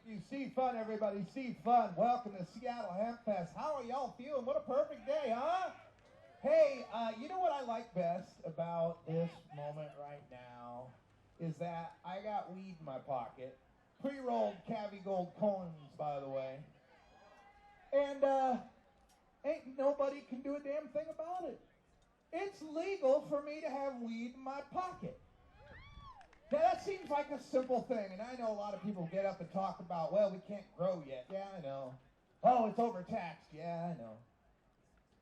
You see fun, everybody. See fun. Welcome to Seattle Hempfest. How are y'all feeling? What a perfect day, huh? Hey, you know what I like best about this moment right now is that I got weed in my pocket. Pre-rolled Cavi Gold cones, by the way. And ain't nobody can do a damn thing about it. It's legal for me to have weed in my pocket. Now, that seems like a simple thing, and I know a lot of people get up and talk about, well, we can't grow yet. Yeah, I know. Oh, it's overtaxed. Yeah, I know.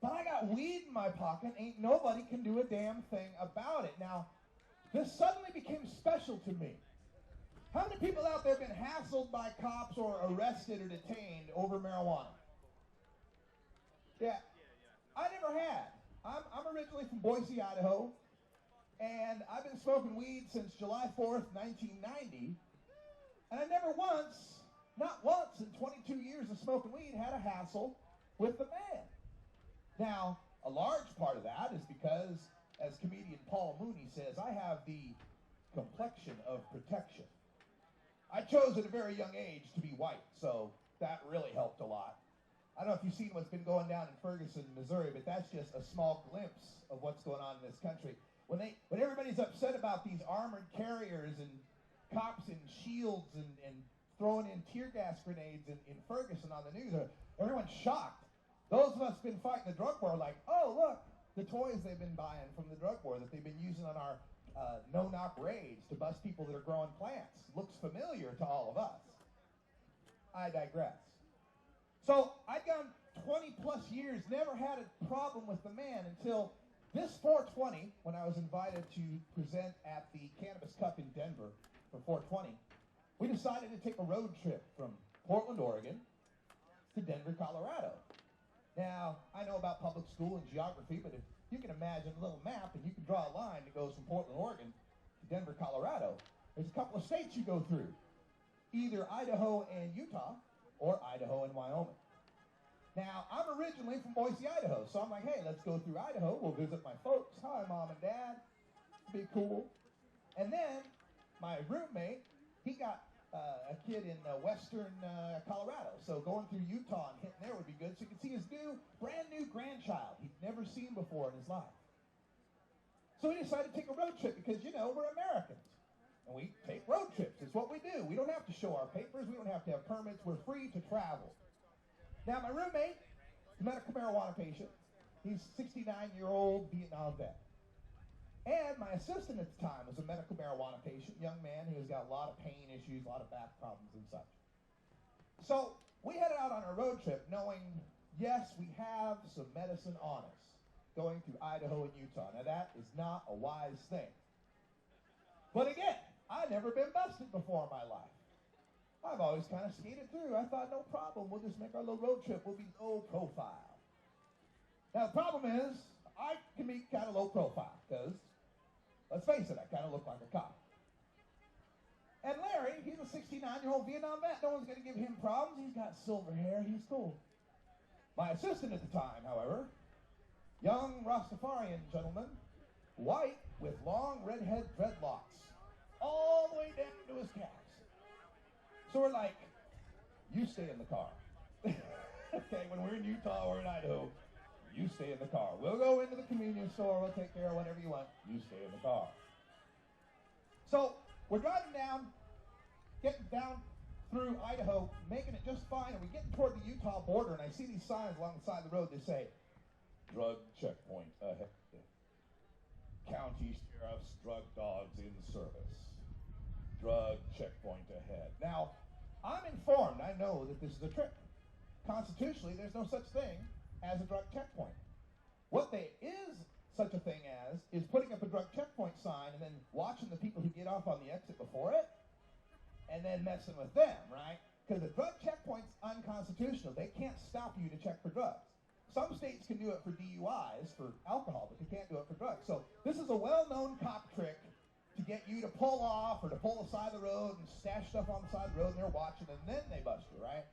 But I got weed in my pocket. Ain't nobody can do a damn thing about it. Now, this suddenly became special to me. How many people out there have been hassled by cops or arrested or detained over marijuana? Yeah, I never had. I'm originally from Boise, Idaho. And I've been smoking weed since July 4th, 1990, and I never once, not once in 22 years of smoking weed, had a hassle with the man. Now, a large part of that is because, as comedian Paul Mooney says, I have the complexion of protection. I chose at a very young age to be white, so that really helped a lot. I don't know if you've seen what's been going down in Ferguson, Missouri, but that's just a small glimpse of what's going on in this country. When everybody's upset about these armored carriers and cops in shields and throwing in tear gas grenades in Ferguson on the news, everyone's shocked. Those of us been fighting the drug war are like, oh, look, the toys they've been buying from the drug war that they've been using on our no-knock raids to bust people that are growing plants. Looks familiar to all of us. I digress. So I'd gone 20-plus years, never had a problem with the man until this 420, when I was invited to present at the Cannabis Cup in Denver for 420, we decided to take a road trip from Portland, Oregon to Denver, Colorado. Now, I know about public school and geography, but if you can imagine a little map and you can draw a line that goes from Portland, Oregon to Denver, Colorado, there's a couple of states you go through, either Idaho and Utah or Idaho and Wyoming. Now, I'm originally from Boise, Idaho, so I'm like, hey, let's go through Idaho. We'll visit my folks. Hi, Mom and Dad. Be cool. And then my roommate, he got a kid in western Colorado, so going through Utah and hitting there would be good so he could see his brand new grandchild he'd never seen before in his life. So we decided to take a road trip because, you know, we're Americans. And we take road trips. It's what we do. We don't have to show our papers. We don't have to have permits. We're free to travel. Now, my roommate is a medical marijuana patient. He's a 69-year-old Vietnam vet. And my assistant at the time was a medical marijuana patient, young man who has got a lot of pain issues, a lot of back problems and such. So we headed out on our road trip knowing, yes, we have some medicine on us going through Idaho and Utah. Now, that is not a wise thing. But again, I've never been busted before in my life. I've always kind of skated through. I thought, no problem. We'll just make our little road trip. We'll be low profile. Now, the problem is, I can be kind of low profile because, let's face it, I kind of look like a cop. And Larry, he's a 69-year-old Vietnam vet. No one's going to give him problems. He's got silver hair. He's cool. My assistant at the time, however, young Rastafarian gentleman, white with long redhead dreadlocks, all the way down to his calves. So we're like, you stay in the car. Okay, when we're in Utah or in Idaho, you stay in the car. We'll go into the convenience store. We'll take care of whatever you want. You stay in the car. So we're driving down, getting down through Idaho, making it just fine, and we're getting toward the Utah border, and I see these signs along the side of the road that say, drug checkpoint ahead. County sheriff's drug dogs in service. Drug checkpoint ahead. Now, I'm informed, I know that this is a trick. Constitutionally, there's no such thing as a drug checkpoint. What there is such a thing as is putting up a drug checkpoint sign and then watching the people who get off on the exit before it and then messing with them, right? Because a drug checkpoint's unconstitutional. They can't stop you to check for drugs. Some states can do it for DUIs, for alcohol, but they can't do it for drugs. So this is a well-known cop trick to get you to pull off or to pull aside the road and stash stuff on the side of the road, and they're watching, and then they bust you, right?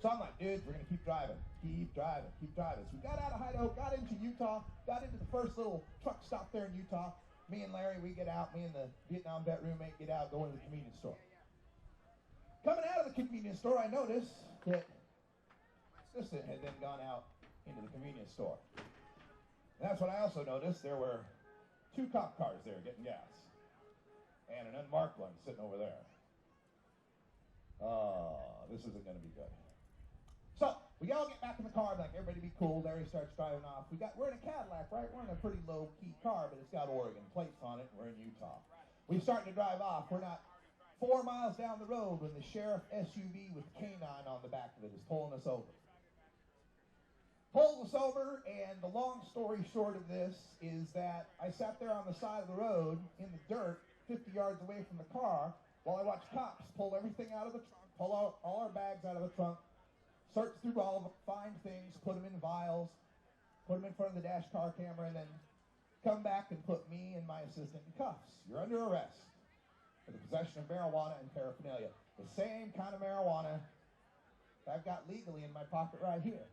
So I'm like, dude, we're going to keep driving, keep driving, keep driving. So we got out of Idaho, got into Utah, got into the first little truck stop there in Utah. Me and Larry, we get out, me and the Vietnam vet roommate get out, go into the convenience store. Coming out of the convenience store, I noticed that my assistant had then gone out into the convenience store. And that's when I also noticed there were 2 cop cars there getting gas. And an unmarked one sitting over there. Oh, this isn't going to be good. So, we all get back in the car, like, everybody be cool. Larry starts driving off. We're in a Cadillac, right? We're in a pretty low-key car, but it's got Oregon plates on it, and we're in Utah. We start to drive off. We're not 4 miles down the road when the sheriff SUV with canine on the back of it is pulling us over. Pulls us over, and the long story short of this is that I sat there on the side of the road in the dirt, 50 yards away from the car, while I watched cops pull everything out of the trunk, pull out all our bags out of the trunk, search through all of them, find things, put them in vials, put them in front of the dash car camera, and then come back and put me and my assistant in cuffs. You're under arrest for the possession of marijuana and paraphernalia. The same kind of marijuana I've got legally in my pocket right here.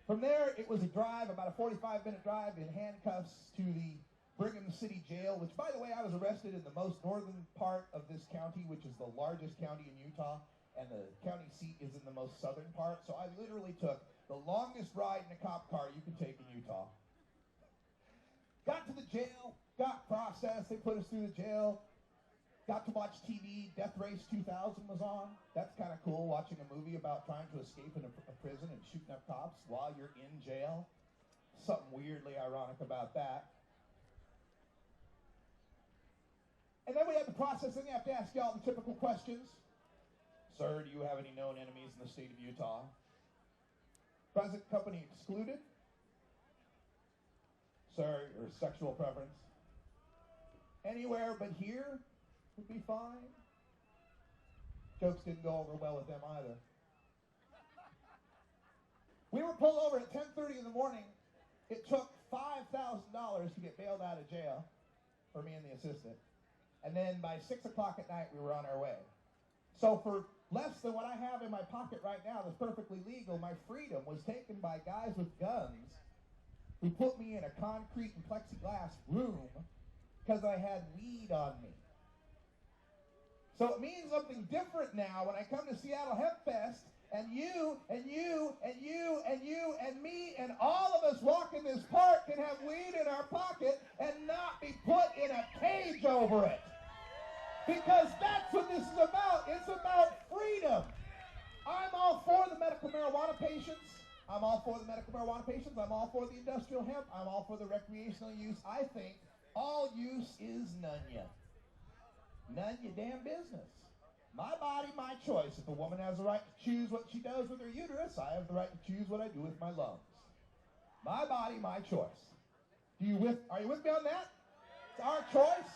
From there, it was a drive, about a 45-minute drive in handcuffs to the Brigham City Jail, which, by the way, I was arrested in the most northern part of this county, which is the largest county in Utah, and the county seat is in the most southern part. So I literally took the longest ride in a cop car you could take in Utah. Got to the jail, got processed, they put us through the jail, got to watch TV, Death Race 2000 was on. That's kind of cool, watching a movie about trying to escape in a prison and shooting up cops while you're in jail. Something weirdly ironic about that. And then we have the process, and you have to ask y'all the typical questions. Sir, do you have any known enemies in the state of Utah? Present company excluded? Sir, your sexual preference? Anywhere but here would be fine. Jokes didn't go over well with them either. We were pulled over at 10:30 in the morning. It took $5,000 to get bailed out of jail for me and the assistant. And then by 6 o'clock at night, we were on our way. So for less than what I have in my pocket right now that's perfectly legal, my freedom was taken by guys with guns who put me in a concrete and plexiglass room because I had weed on me. So it means something different now when I come to Seattle Hempfest, and you, and you, and you, and you, and me, and all of us walk in this park can have weed in our pocket and not be put in a cage over it. Because that's what this is about. It's about freedom. I'm all for the medical marijuana patients. I'm all for the medical marijuana patients. I'm all for the industrial hemp. I'm all for the recreational use. I think all use is none ya. None your damn business. My body, my choice. If a woman has the right to choose what she does with her uterus, I have the right to choose what I do with my lungs. My body, my choice. Are you with me on that? It's our choice.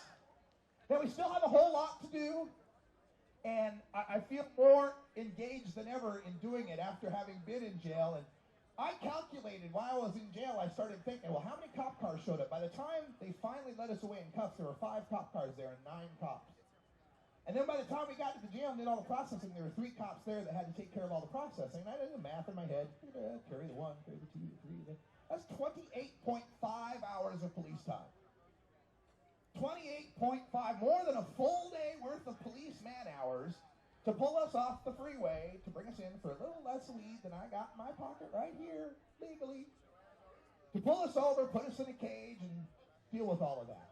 Now, we still have a whole lot to do, and I feel more engaged than ever in doing it after having been in jail. And I calculated while I was in jail, I started thinking, well, how many cop cars showed up? By the time they finally let us away in cuffs, there were 5 cop cars there and 9 cops. And then by the time we got to the jail and did all the processing, there were 3 cops there that had to take care of all the processing. And I did the math in my head. Carry the 1, carry the 2, the 3. That's 28.5 hours of police time. 28.5, more than a full day worth of police man hours to pull us off the freeway to bring us in for a little less weed than I got in my pocket right here, legally. To pull us over, put us in a cage, and deal with all of that.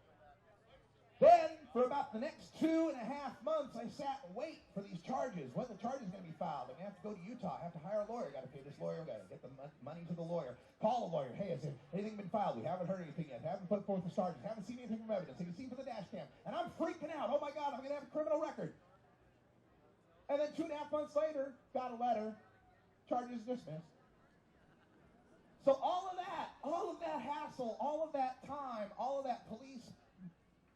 Then, for about the next 2.5 months, I sat and wait for these charges. When the charge is going to be filed? I'm going to have to go to Utah. I have to hire a lawyer. Got to pay this lawyer. Got to get the money to the lawyer. Call a lawyer. Hey, has anything been filed? We haven't heard anything yet. Haven't put forth the charges. Haven't seen anything from evidence. Have you seen for the dash cam? And I'm freaking out. Oh my God, I'm going to have a criminal record. And then 2.5 months later, got a letter. Charges dismissed. So all of that hassle, all of that time, all of that police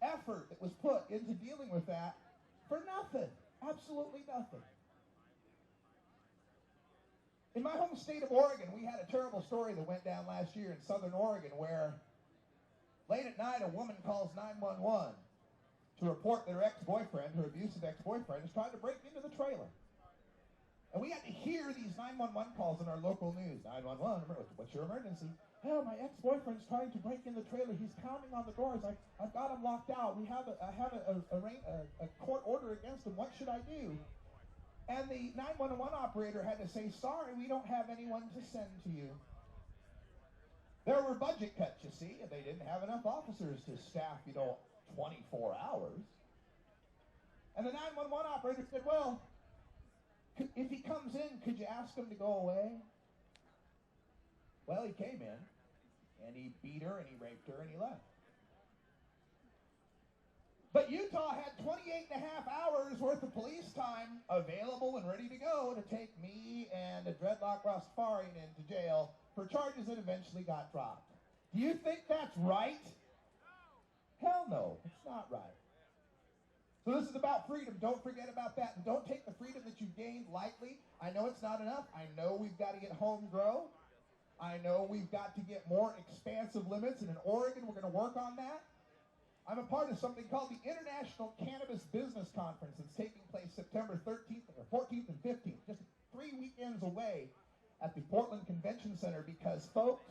effort that was put into dealing with that for nothing. Absolutely nothing. In my home state of Oregon, we had a terrible story that went down last year in southern Oregon where late at night a woman calls 911 to report that her ex-boyfriend, her abusive ex-boyfriend, is trying to break into the trailer. And we had to hear these 911 calls in our local news. 911, what's your emergency? Oh, my ex-boyfriend's trying to break in the trailer. He's pounding on the doors. I've got him locked out. I have a court order against him. What should I do? And the 911 operator had to say, sorry, we don't have anyone to send to you. There were budget cuts, you see, and they didn't have enough officers to staff, 24 hours. And the 911 operator said, well, if he comes in, could you ask him to go away? Well, he came in, and he beat her, and he raped her, and he left. But Utah had 28 and a half hours worth of police time available and ready to go to take me and a dreadlock Rastafarian into jail for charges that eventually got dropped. Do you think that's right? Hell no, it's not right. So this is about freedom. Don't forget about that. And don't take the freedom that you've gained lightly. I know it's not enough. I know we've got to get home grow. I know we've got to get more expansive limits. And in Oregon, we're going to work on that. I'm a part of something called the International Cannabis Business Conference. It's taking place September 13th, or 14th and 15th, just 3 weekends away at the Portland Convention Center because, folks,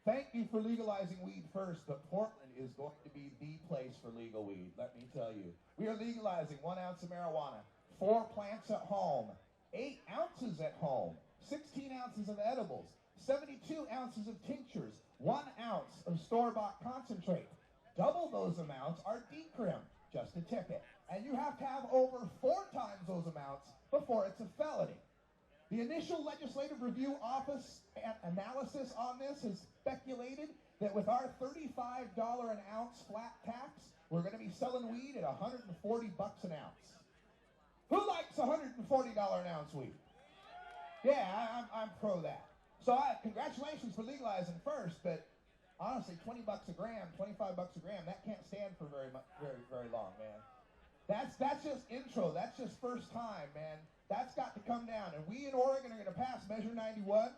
thank you for legalizing weed first, but Portland is going to be the place for legal weed, let me tell you. We are legalizing 1 ounce of marijuana, 4 plants at home, 8 ounces at home, 16 ounces of edibles, 72 ounces of tinctures, 1 ounce of store-bought concentrate. Double those amounts are decrim, just a ticket. And you have to have over 4 times those amounts before it's a felony. The initial Legislative Review Office analysis on this has speculated that with our $35 an ounce flat tax, we're going to be selling weed at $140 an ounce. Who likes $140 an ounce weed? Yeah, I'm pro that. So congratulations for legalizing first, but honestly, 20 bucks a gram, 25 bucks a gram, that can't stand for very long, man. That's just intro. That's just first time, man. That's got to come down. And we in Oregon are going to pass Measure 91,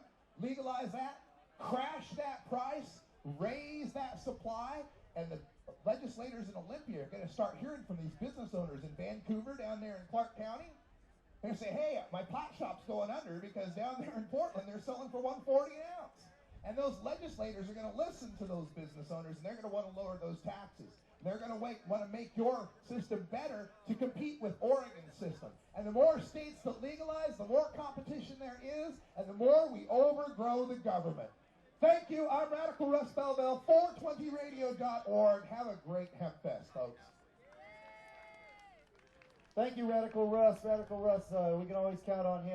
legalize that, crash that price, raise that supply, and the legislators in Olympia are going to start hearing from these business owners in Vancouver, down there in Clark County. They're going to say, hey, my pot shop's going under because down there in Portland they're selling for $140 an ounce. And those legislators are going to listen to those business owners, and they're going to want to lower those taxes. They're going to want to make your system better to compete with Oregon's system. And the more states that legalize, the more competition there is, and the more we overgrow the government. Thank you. I'm Radical Russ Belville, 420radio.org. Have a great Hempfest, folks. Thank you, Radical Russ. Radical Russ, we can always count on him.